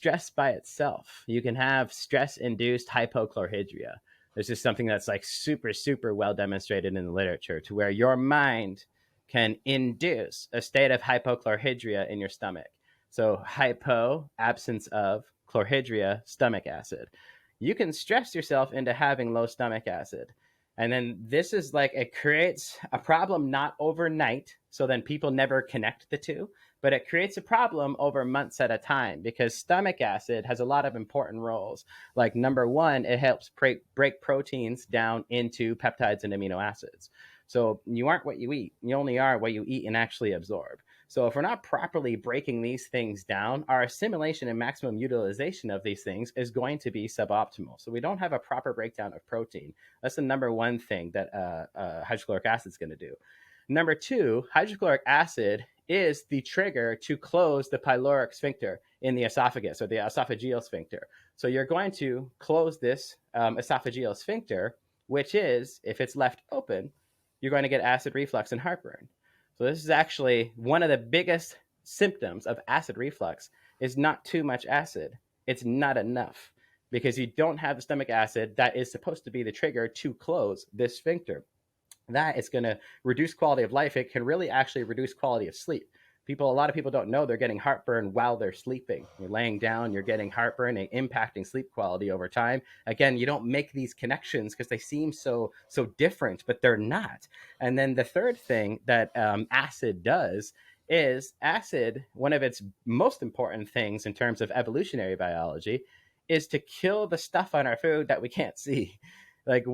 stress by itself. You can have stress-induced hypochlorhydria. This is something that's like super, super well demonstrated in the literature, to where your mind can induce a state of hypochlorhydria in your stomach. So hypo, absence of, chlorhydria, stomach acid. You can stress yourself into having low stomach acid. And then this is like, it creates a problem not overnight. So then people never connect the two, but it creates a problem over months at a time, because stomach acid has a lot of important roles. Like, number one, it helps break proteins down into peptides and amino acids. So you aren't what you eat. You only are what you eat and actually absorb. So if we're not properly breaking these things down, our assimilation and maximum utilization of these things is going to be suboptimal. So we don't have a proper breakdown of protein. That's the number one thing that hydrochloric acid is going to do. Number two, hydrochloric acid is the trigger to close the pyloric sphincter in the esophagus, or the esophageal sphincter. So you're going to close this esophageal sphincter, which is, if it's left open, you're going to get acid reflux and heartburn. So this is actually one of the biggest symptoms of acid reflux, is not too much acid. It's not enough, because you don't have the stomach acid that is supposed to be the trigger to close this sphincter. That is going to reduce quality of life. It can really actually reduce quality of sleep. A lot of people don't know they're getting heartburn while they're sleeping. You're laying down, you're getting heartburn, and impacting sleep quality over time. Again, you don't make these connections because they seem so different, but they're not. And then the third thing that acid does is, acid, one of its most important things in terms of evolutionary biology, is to kill the stuff on our food that we can't see. Like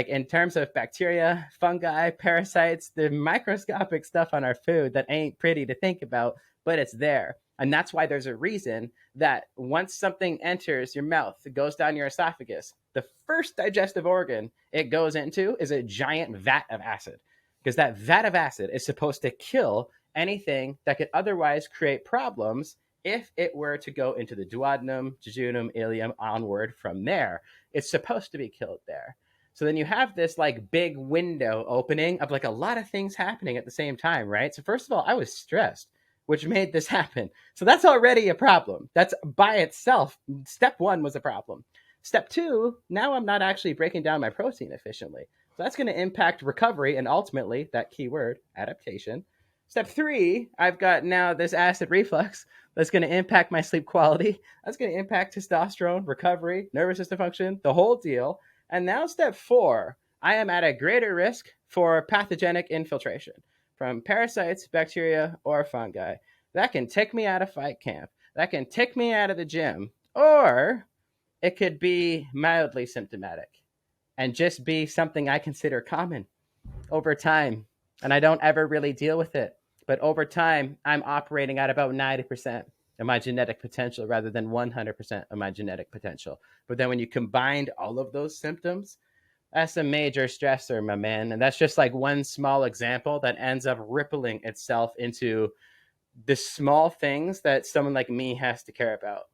in terms of bacteria, fungi, parasites, the microscopic stuff on our food that ain't pretty to think about, but it's there. And that's why there's a reason that once something enters your mouth, it goes down your esophagus, the first digestive organ it goes into is a giant vat of acid, because that vat of acid is supposed to kill anything that could otherwise create problems if it were to go into the duodenum, jejunum, ileum, onward from there. It's supposed to be killed there. So then you have this like big window opening of like a lot of things happening at the same time, right? So first of all, I was stressed, which made this happen. So that's already a problem. That's by itself. Step one was a problem. Step two, now I'm not actually breaking down my protein efficiently. So that's going to impact recovery and ultimately, that key word, adaptation. Step three, I've got now this acid reflux that's going to impact my sleep quality. That's going to impact testosterone, recovery, nervous system function, the whole deal. And now step four, I am at a greater risk for pathogenic infiltration from parasites, bacteria, or fungi. That can take me out of fight camp. That can take me out of the gym. Or it could be mildly symptomatic and just be something I consider common over time. And I don't ever really deal with it. But over time, I'm operating at about 90% of my genetic potential rather than 100% of my genetic potential. But then when you combine all of those symptoms, that's a major stressor, my man. And that's just like one small example that ends up rippling itself into the small things that someone like me has to care about.